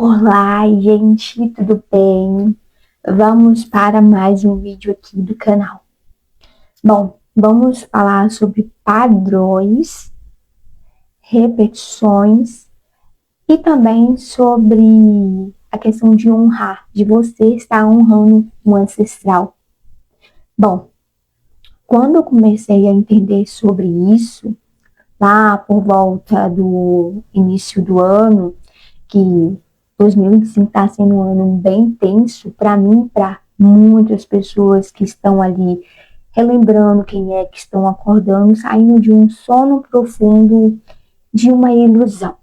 Olá, gente, tudo bem? Vamos para mais um vídeo aqui do canal. Bom, vamos falar sobre padrões, repetições e também sobre a questão de honrar, de você estar honrando um ancestral. Bom, quando eu comecei a entender sobre isso, lá por volta do início do ano, que 2025 está sendo um ano bem tenso para mim, para muitas pessoas que estão ali relembrando quem é que estão acordando, saindo de um sono profundo, de uma ilusão.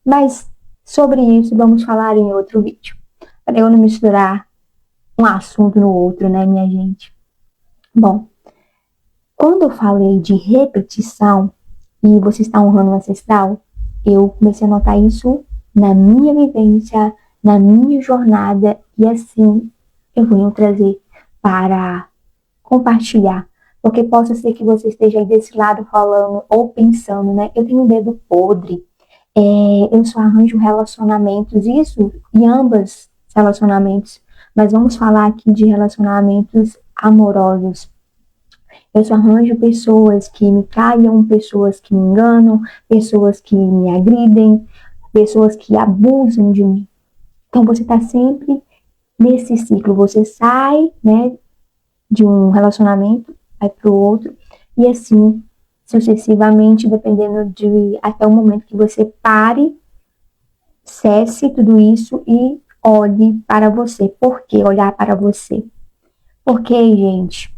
Mas sobre isso vamos falar em outro vídeo, para eu não misturar um assunto no outro, né, minha gente? Bom, quando eu falei de repetição e você está honrando o ancestral, eu comecei a notar isso na minha vivência, na minha jornada, e assim eu venho trazer para compartilhar. Porque possa ser que você esteja aí desse lado falando ou pensando, né? Eu tenho um dedo podre, eu só arranjo relacionamentos, isso em ambos relacionamentos, mas vamos falar aqui de relacionamentos amorosos. Eu só arranjo pessoas que me traiam, pessoas que me enganam, pessoas que me agridem, pessoas que abusam de mim. Então você está sempre nesse ciclo. Você sai, né, de um relacionamento, vai para o outro, e assim sucessivamente, dependendo de até o momento que você pare, cesse tudo isso e olhe para você. Por que olhar para você? Porque, gente,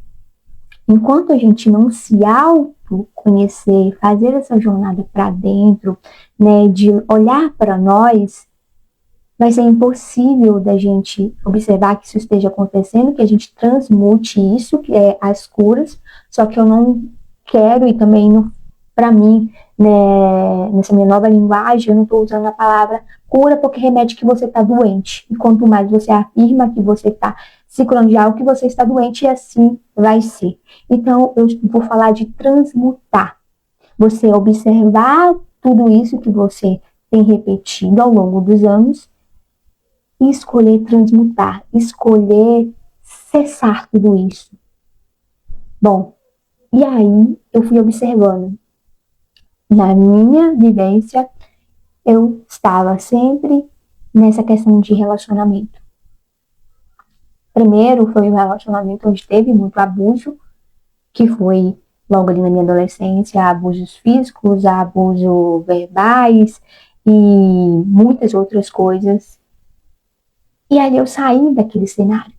enquanto a gente não se autoconhecer, fazer essa jornada para dentro, né, de olhar para nós, vai ser impossível da gente observar que isso esteja acontecendo, que a gente transmute isso, que é as curas, só que eu não quero e também não, para mim, né, nessa minha nova linguagem, eu não estou usando a palavra cura porque remete que você está doente. E quanto mais você afirma que você está se curando de algo que você está doente, e assim vai ser. Então, eu vou falar de transmutar. Você observar tudo isso que você tem repetido ao longo dos anos e escolher transmutar, escolher cessar tudo isso. Bom, e aí eu fui observando. Na minha vivência, eu estava sempre nessa questão de relacionamento. Primeiro foi um relacionamento onde teve muito abuso, que foi logo ali na minha adolescência, abusos físicos, abusos verbais e muitas outras coisas. E aí eu saí daquele cenário.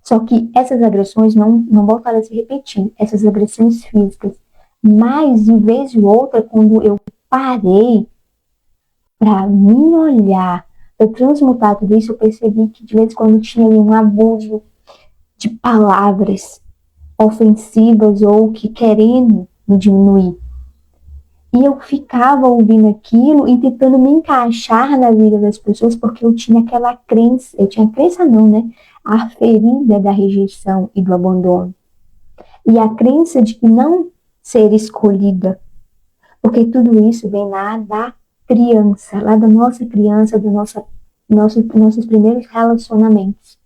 Só que essas agressões não voltaram a se repetir, essas agressões físicas. Mas, de vez em outra, quando eu parei para me olhar, para transmutar tudo isso, eu percebi que de vez em quando tinha ali um abuso de palavras ofensivas ou que querendo me diminuir. E eu ficava ouvindo aquilo e tentando me encaixar na vida das pessoas, porque eu tinha aquela crença, eu tinha crença não, né? A ferida da rejeição e do abandono. E a crença de que não ser escolhida, porque tudo isso vem lá da criança, lá da nossa criança, nossos primeiros relacionamentos.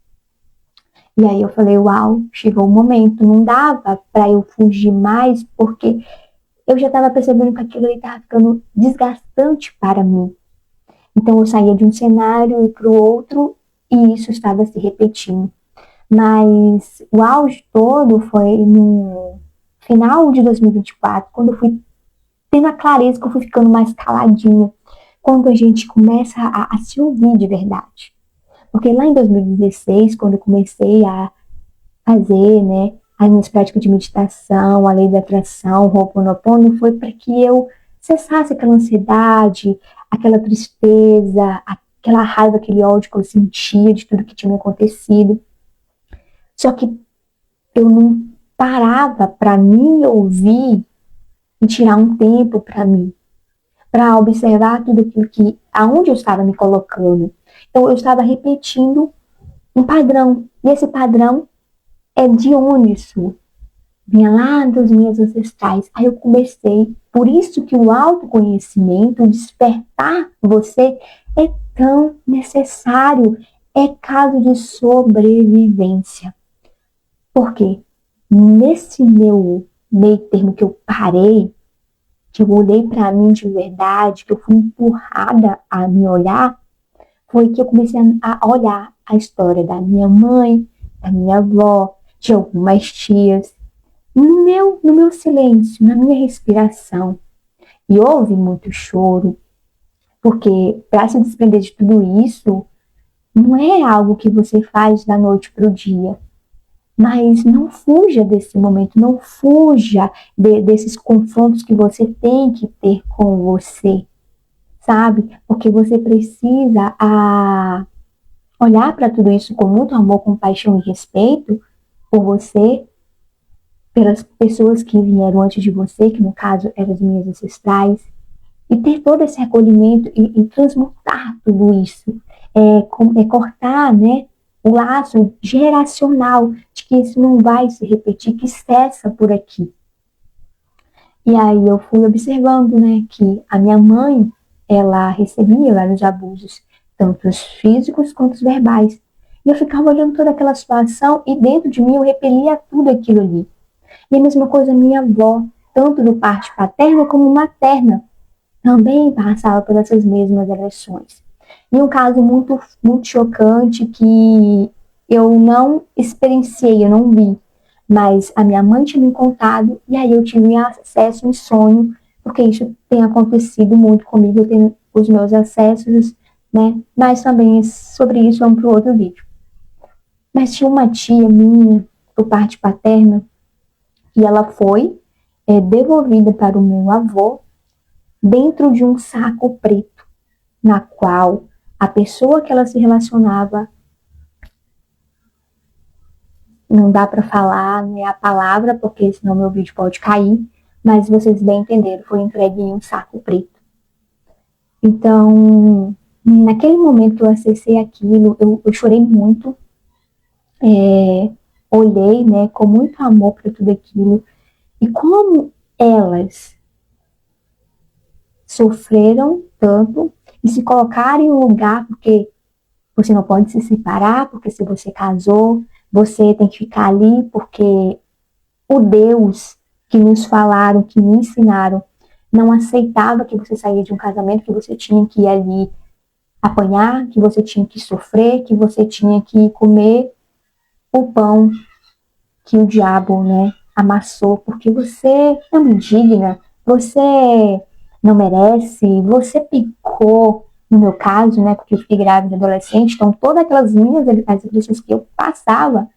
E aí eu falei, uau, chegou o momento, não dava para eu fugir mais, porque eu já estava percebendo que aquilo estava ficando desgastante para mim. Então eu saía de um cenário e para o outro e isso estava se repetindo. Mas o auge todo foi no final de 2024, quando eu fui tendo a clareza que eu fui ficando mais caladinha, quando a gente começa a se ouvir de verdade. Porque lá em 2016, quando eu comecei a fazer, né, as minhas práticas de meditação, a lei da atração, o Ho'oponopono, foi para que eu cessasse aquela ansiedade, aquela tristeza, aquela raiva, aquele ódio que eu sentia de tudo que tinha acontecido. Só que eu não parava para me ouvir e tirar um tempo para mim, para observar tudo aquilo que, aonde eu estava me colocando. Então eu estava repetindo um padrão, e esse padrão é de onde isso vinha lá dos meus ancestrais. Aí eu comecei, por isso que o autoconhecimento, o despertar você é tão necessário. É caso de sobrevivência. Por quê? Nesse meu meio termo que eu parei, que eu olhei para mim de verdade, que eu fui empurrada a me olhar, foi que eu comecei a olhar a história da minha mãe, da minha avó, de algumas tias, no meu silêncio, na minha respiração. E houve muito choro, porque para se desprender de tudo isso, não é algo que você faz da noite para o dia. Mas não fuja desse momento, não fuja desses confrontos que você tem que ter com você, sabe? Porque você precisa olhar para tudo isso com muito amor, compaixão e respeito por você, pelas pessoas que vieram antes de você, que no caso eram as minhas ancestrais, e ter todo esse recolhimento e transmutar tudo isso, cortar, né, o laço geracional de que isso não vai se repetir, que cessa por aqui. E aí eu fui observando, né, que a minha mãe, ela recebia vários abusos, tanto os físicos quanto os verbais. E eu ficava olhando toda aquela situação e dentro de mim eu repelia tudo aquilo ali. E a mesma coisa a minha avó, tanto do parte paterna como materna, também passava por essas mesmas agressões. E um caso muito, muito chocante que eu não experienciei, eu não vi, mas a minha mãe tinha me contado e aí eu tive acesso em sonho, porque isso tem acontecido muito comigo, eu tenho os meus acessos, né? Mas também sobre isso vamos para o outro vídeo. Mas tinha uma tia minha, por parte paterna, e ela foi devolvida para o meu avô dentro de um saco preto, na qual a pessoa que ela se relacionava, não dá para falar, né, a palavra, porque senão meu vídeo pode cair, mas vocês bem entenderam, foi entregue em um saco preto. Então, naquele momento que eu acessei aquilo, eu chorei muito, olhei, né, com muito amor para tudo aquilo, e como elas sofreram tanto e se colocaram em um lugar, porque você não pode se separar, porque se você casou, você tem que ficar ali, porque o Deus que nos falaram, que me ensinaram, não aceitava que você saía de um casamento, que você tinha que ir ali apanhar, que você tinha que sofrer, que você tinha que comer o pão que o diabo, né, amassou, porque você é uma indigna, você não merece, você picou, no meu caso, né, porque eu fiquei grávida adolescente, então todas aquelas minhas agressões que eu passava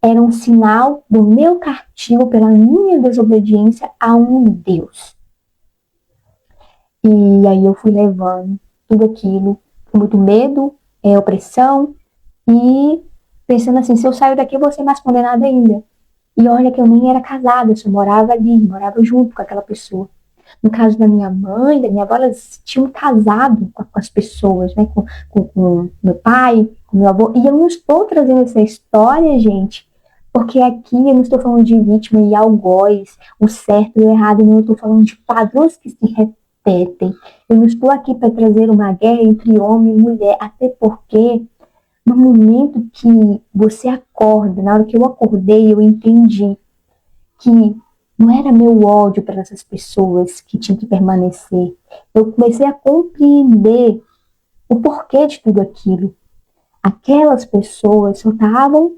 era um sinal do meu castigo pela minha desobediência a um Deus. E aí eu fui levando tudo aquilo, com muito medo, opressão, e pensando assim, se eu saio daqui eu vou ser mais condenada ainda. E olha que eu nem era casada, eu só morava ali, morava junto com aquela pessoa. No caso da minha mãe, da minha avó, elas tinham casado com as pessoas, né? Com meu pai, com meu avô. E eu não estou trazendo essa história, gente, porque aqui eu não estou falando de vítima e algoz, o certo e o errado, não, eu estou falando de padrões que se repetem. Eu não estou aqui para trazer uma guerra entre homem e mulher, até porque no momento que você acorda, na hora que eu acordei, eu entendi que não era meu ódio para essas pessoas que tinha que permanecer. Eu comecei a compreender o porquê de tudo aquilo. Aquelas pessoas só estavam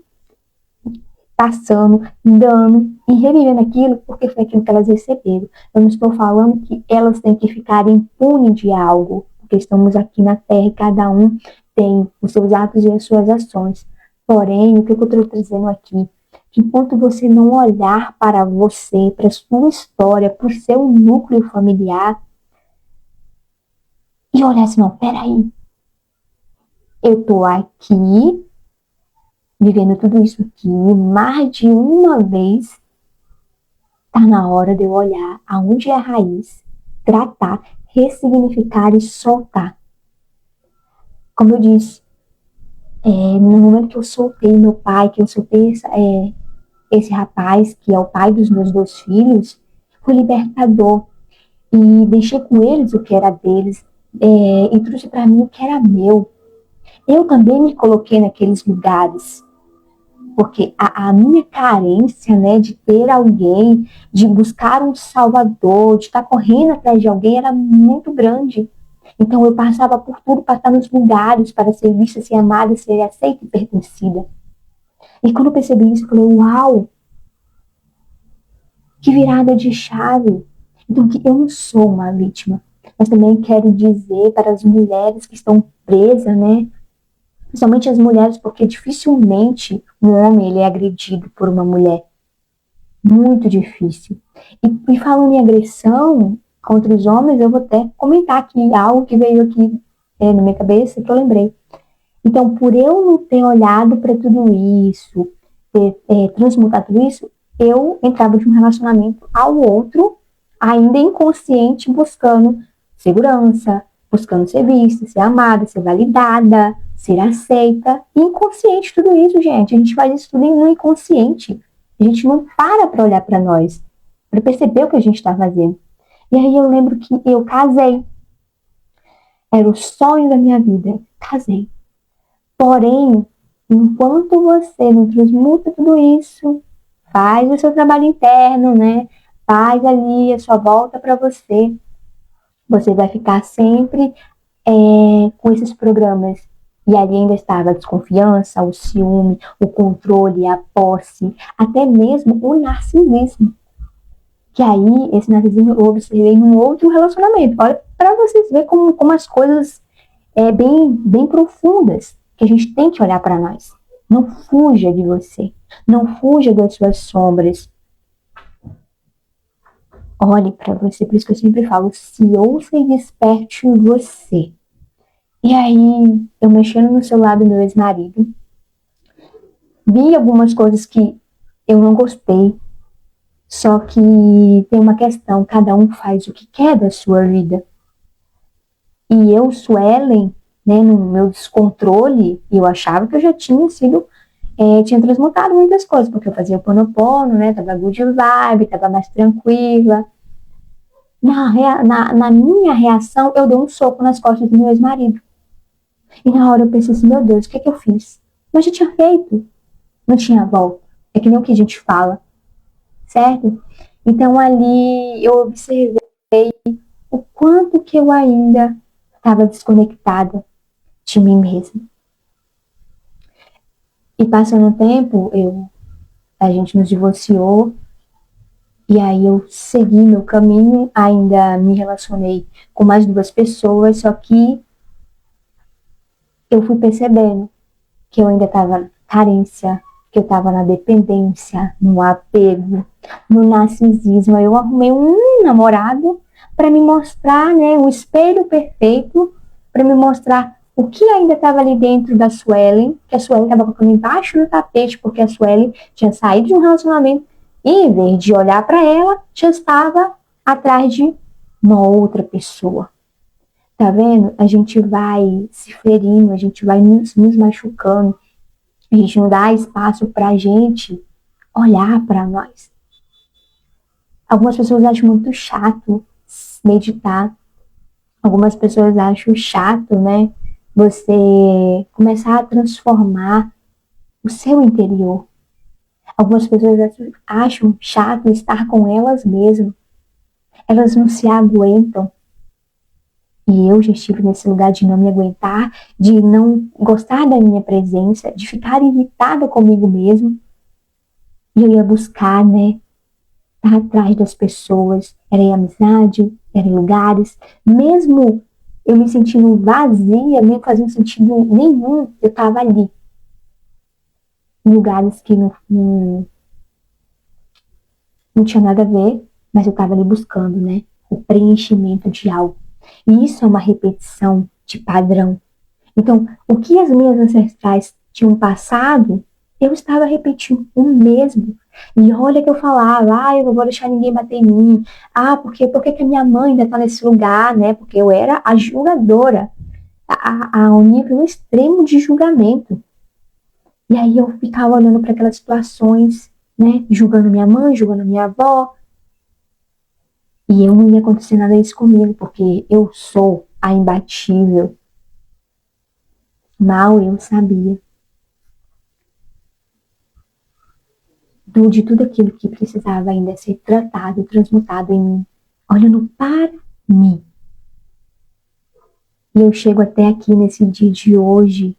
passando, dando e revivendo aquilo porque foi aquilo que elas receberam. Eu não estou falando que elas têm que ficar impunes de algo, porque estamos aqui na Terra e cada um tem os seus atos e as suas ações. Porém, o que eu estou trazendo aqui, que enquanto você não olhar para você, para a sua história, para o seu núcleo familiar, e olhar assim, não, peraí, eu estou aqui, vivendo tudo isso aqui, mais de uma vez, tá na hora de eu olhar aonde é a raiz, tratar, ressignificar e soltar. Como eu disse, no momento que eu soltei meu pai, que eu soltei esse rapaz, que é o pai dos meus 2 filhos, foi libertador. E deixei com eles o que era deles. e trouxe para mim o que era meu. Eu também me coloquei naqueles lugares, porque a minha carência, né, de ter alguém, de buscar um salvador, de estar correndo atrás de alguém, era muito grande. Então eu passava por tudo para estar nos lugares, para ser vista, ser amada, ser aceita e pertencida. E quando eu percebi isso, eu falei, uau, que virada de chave. Então, que eu não sou uma vítima, mas também quero dizer para as mulheres que estão presas, né? Principalmente as mulheres, porque dificilmente um homem ele é agredido por uma mulher. Muito difícil. E falando em agressão contra os homens, eu vou até comentar aqui algo que veio aqui na minha cabeça que eu lembrei. Então, por eu não ter olhado para tudo isso, ter transmutado tudo isso, eu entrava de um relacionamento ao outro, ainda inconsciente, buscando segurança, buscando ser vista, ser amada, ser validada, ser aceita. E inconsciente tudo isso, gente. A gente faz isso tudo no inconsciente. A gente não para olhar para nós, para perceber o que a gente está fazendo. E aí eu lembro que eu casei. Era o sonho da minha vida. Casei. Porém, enquanto você não transmuta tudo isso, faz o seu trabalho interno, né? Faz ali a sua volta para você. Você vai ficar sempre com esses programas. E ali ainda estava a desconfiança, o ciúme, o controle, a posse, até mesmo o narcisismo. Que aí, esse narcisismo eu observei num outro relacionamento. Olha, para vocês verem como as coisas bem profundas, que a gente tem que olhar para nós. Não fuja de você. Não fuja das suas sombras. Olhe para você. Por isso que eu sempre falo, se ouça e desperte você. E aí, eu mexendo no celular do meu ex-marido, vi algumas coisas que eu não gostei. Só que tem uma questão, cada um faz o que quer da sua vida. E eu, Suelen, né, no meu descontrole, eu achava que eu já tinha sido, tinha transmutado muitas coisas, porque eu fazia o Ponopono, né, tava good vibe, tava mais tranquila. Na minha reação, eu dei um soco nas costas do meu ex-marido. E na hora eu pensei assim, meu Deus, o que é que eu fiz? Mas já tinha feito, não tinha volta. É que nem o que a gente fala, certo? Então ali eu observei o quanto que eu ainda estava desconectada de mim mesma. E passando o tempo, a gente nos divorciou, e aí eu segui meu caminho, ainda me relacionei com mais duas pessoas, só que eu fui percebendo que eu ainda estava na carência, que eu estava na dependência, no apego, no narcisismo. Eu arrumei um namorado para me mostrar, né, um espelho perfeito, para me mostrar o que ainda estava ali dentro da Suelen, que a Suelen estava colocando embaixo do tapete, porque a Suelen tinha saído de um relacionamento e, em vez de olhar para ela, já estava atrás de uma outra pessoa. Tá vendo? A gente vai se ferindo, a gente vai nos machucando, a gente não dá espaço pra gente olhar para nós. Algumas pessoas acham muito chato meditar, algumas pessoas acham chato, né? Você começar a transformar o seu interior. Algumas pessoas acham chato estar com elas mesmas. Elas não se aguentam. E eu já estive nesse lugar de não me aguentar, de não gostar da minha presença, de ficar irritada comigo mesmo. E eu ia buscar, né? Estar atrás das pessoas. Era em amizade, era em lugares. Mesmo eu me sentindo vazia, nem fazendo sentido nenhum, eu estava ali. Em lugares que não tinha nada a ver, mas eu estava ali buscando, né? O preenchimento de algo. E isso é uma repetição de padrão. Então, o que as minhas ancestrais tinham passado, eu estava repetindo o mesmo. E olha que eu falava, eu não vou deixar ninguém bater em mim. Por que a minha mãe ainda está nesse lugar, né? Porque eu era a julgadora, a um nível extremo de julgamento. E aí eu ficava olhando para aquelas situações, né? Julgando minha mãe, julgando minha avó. E eu não ia acontecer nada disso comigo, porque eu sou a imbatível. Mal eu sabia de tudo aquilo que precisava ainda ser tratado, transmutado em mim, olhando para mim. E eu chego até aqui nesse dia de hoje,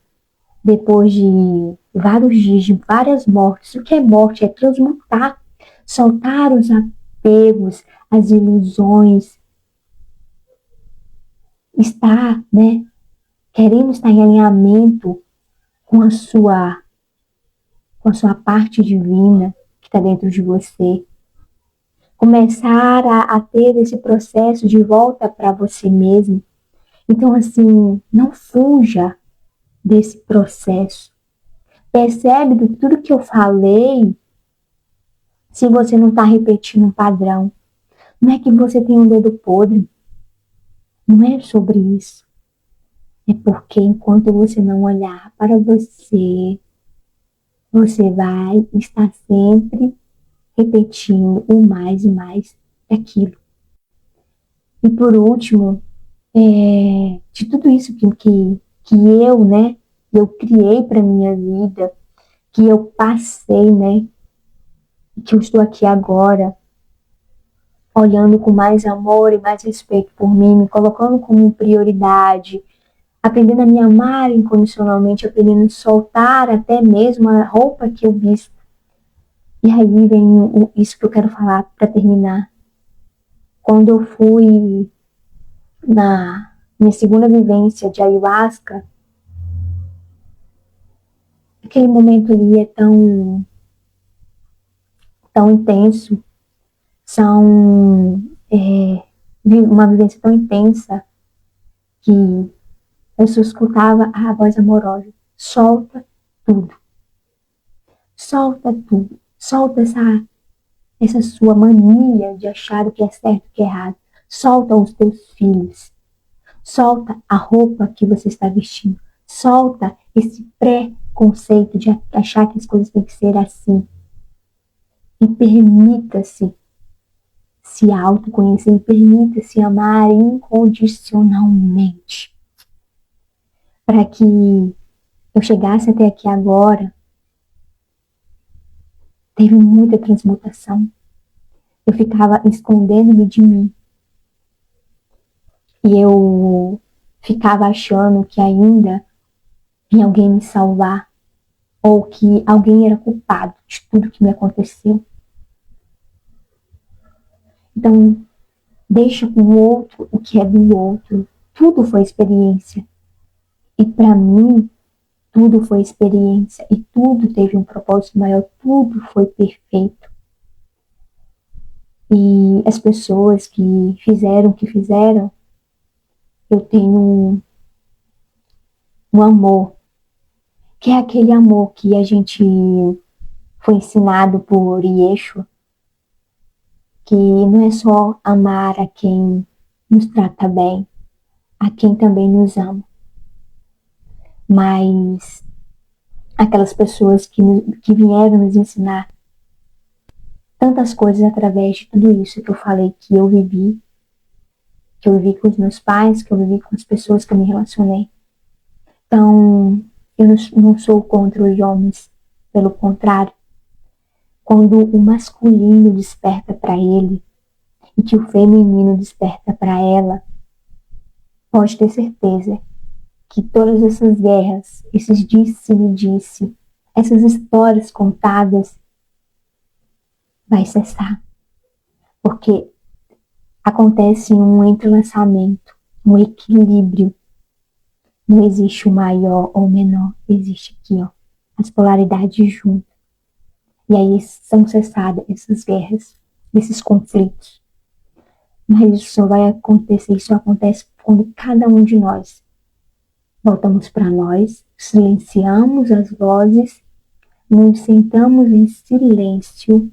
depois de vários dias, de várias mortes. O que é morte? É transmutar, soltar os apegos, as ilusões, estar, né, querendo estar em alinhamento com a sua parte divina que está dentro de você. Começar a ter esse processo de volta para você mesmo. Então, assim, não fuja desse processo. Percebe de tudo que eu falei, se você não está repetindo um padrão. Não é que você tem um dedo podre. Não é sobre isso. É porque enquanto você não olhar para você, você vai estar sempre repetindo o mais e mais daquilo. E por último, de tudo isso que eu, né, eu criei para minha vida, que eu passei, né, que eu estou aqui agora, olhando com mais amor e mais respeito por mim, me colocando como prioridade, aprendendo a me amar incondicionalmente, aprendendo a soltar até mesmo a roupa que eu visto. E aí vem isso que eu quero falar para terminar. Quando eu fui na minha segunda vivência de ayahuasca, aquele momento ali é tão intenso, são uma vivência tão intensa que eu só escutava a voz amorosa. Solta tudo. Solta tudo. Solta essa sua mania de achar o que é certo e o que é errado. Solta os teus filhos. Solta a roupa que você está vestindo. Solta esse pré-conceito de achar que as coisas têm que ser assim. E permita-se se autoconhecer e permita-se amar incondicionalmente. Para que eu chegasse até aqui agora, teve muita transmutação. Eu ficava escondendo-me de mim. E eu ficava achando que ainda vinha alguém me salvar, ou que alguém era culpado de tudo que me aconteceu. Então, deixa com o outro o que é do outro. Tudo foi experiência. E para mim, tudo foi experiência. E tudo teve um propósito maior. Tudo foi perfeito. E as pessoas que fizeram o que fizeram, eu tenho um amor, que é aquele amor que a gente foi ensinado por Yeshua, que não é só amar a quem nos trata bem, a quem também nos ama, mas aquelas pessoas que vieram nos ensinar tantas coisas através de tudo isso que eu falei que eu vivi com os meus pais, que eu vivi com as pessoas que eu me relacionei. Então, eu não sou contra os homens, pelo contrário. Quando o masculino desperta para ele e que o feminino desperta para ela, pode ter certeza que todas essas guerras, esses disse-me-disse, essas histórias contadas, vai cessar. Porque acontece um entrelaçamento, um equilíbrio. Não existe o maior ou o menor, existe aqui, ó, as polaridades juntas. E aí são cessadas essas guerras, esses conflitos. Mas isso só vai acontecer, isso acontece quando cada um de nós voltamos para nós, silenciamos as vozes, nos sentamos em silêncio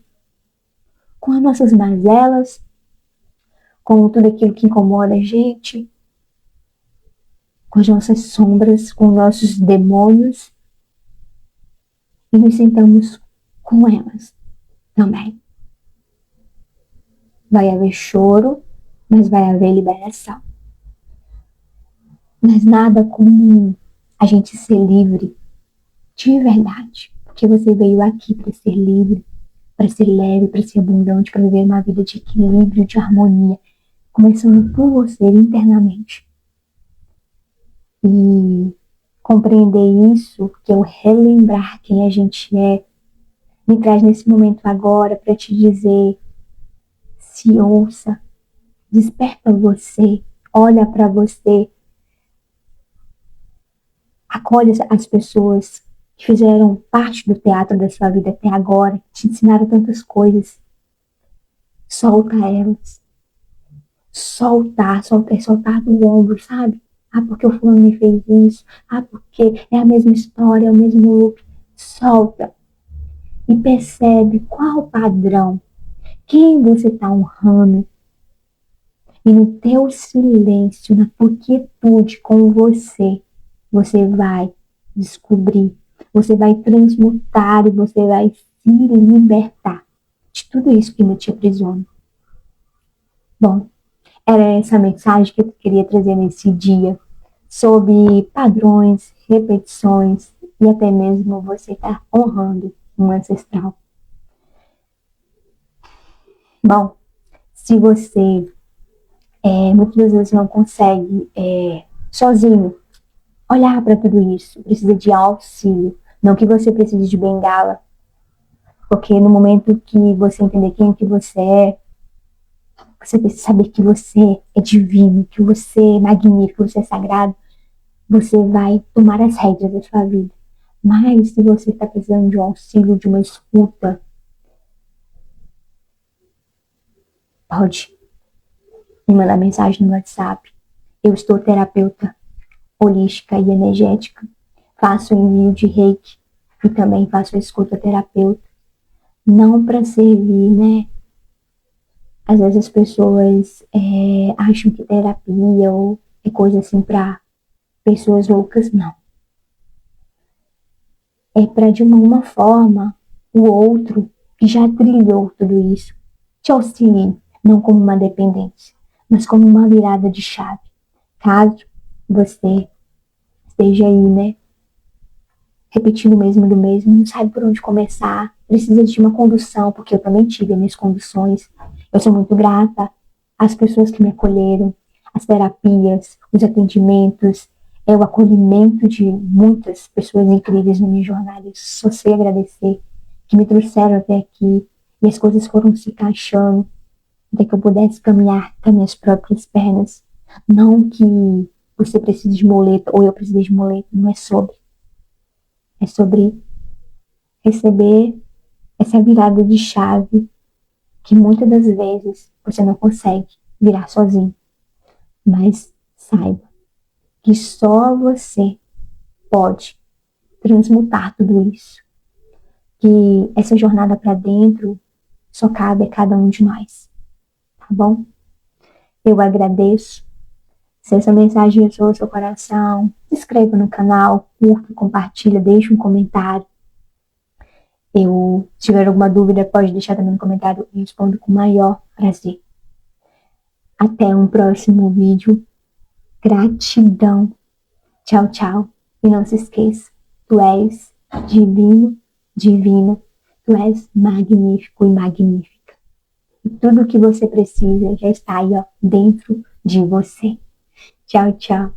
com as nossas mazelas, com tudo aquilo que incomoda a gente, com as nossas sombras, com os nossos demônios, e nos sentamos com elas também. Vai haver choro, mas vai haver liberação. Mas nada como a gente ser livre de verdade. Porque você veio aqui para ser livre, para ser leve, para ser abundante, para viver uma vida de equilíbrio, de harmonia, começando por você internamente. E compreender isso, que eu relembrar quem a gente é, me traz nesse momento agora para te dizer: se ouça, desperta você, olha para você, acolhe as pessoas que fizeram parte do teatro da sua vida até agora, que te ensinaram tantas coisas. Solta elas. Soltar do ombro, sabe? Ah, porque o fulano me fez isso. Ah, porque é a mesma história, é o mesmo loop. Solta e percebe qual o padrão, quem você está honrando. E no teu silêncio, na tua quietude com você, você vai descobrir, você vai transmutar e você vai se libertar de tudo isso que ainda te aprisiona. Bom, era essa mensagem que eu queria trazer nesse dia, sobre padrões, repetições e até mesmo você estar honrando um ancestral. Bom, se você muitas vezes não consegue sozinho olhar para tudo isso, precisa de auxílio, não que você precise de bengala, porque no momento que você entender quem que você precisa saber que você é divino, que você é magnífico, que você é sagrado, você vai tomar as rédeas da sua vida. Mas se você está precisando de um auxílio, de uma escuta, pode me mandar mensagem no WhatsApp. Eu estou terapeuta holística e energética. Faço envio de reiki e também faço escuta terapeuta. Não para servir, né? Às vezes as pessoas acham que terapia ou é coisa assim para pessoas loucas. Não. É para de alguma forma o outro que já trilhou tudo isso te auxilie, não como uma dependência, mas como uma virada de chave. Caso você esteja aí, né, repetindo o mesmo do mesmo, não sabe por onde começar, precisa de uma condução, porque eu também tive minhas conduções. Eu sou muito grata às pessoas que me acolheram, às terapias, os atendimentos, o acolhimento de muitas pessoas incríveis na minha jornada. Eu só sei agradecer, que me trouxeram até aqui e as coisas foram se encaixando até que eu pudesse caminhar com as minhas próprias pernas. Não que você precise de muleta ou eu precise de muleta, não é sobre. É sobre receber essa virada de chave que muitas das vezes você não consegue virar sozinho. Mas saiba que só você pode transmutar tudo isso. Que essa jornada para dentro só cabe a cada um de nós. Tá bom? Eu agradeço. Se essa mensagem entrou no seu coração, se inscreva no canal, curta, compartilha, deixe um comentário. Se tiver alguma dúvida, pode deixar também no comentário e respondo com o maior prazer. Até um próximo vídeo. Gratidão. Tchau, tchau. E não se esqueça, tu és divino, divina, tu és magnífico e magnífica. E tudo o que você precisa já está aí, ó, dentro de você. Tchau, tchau.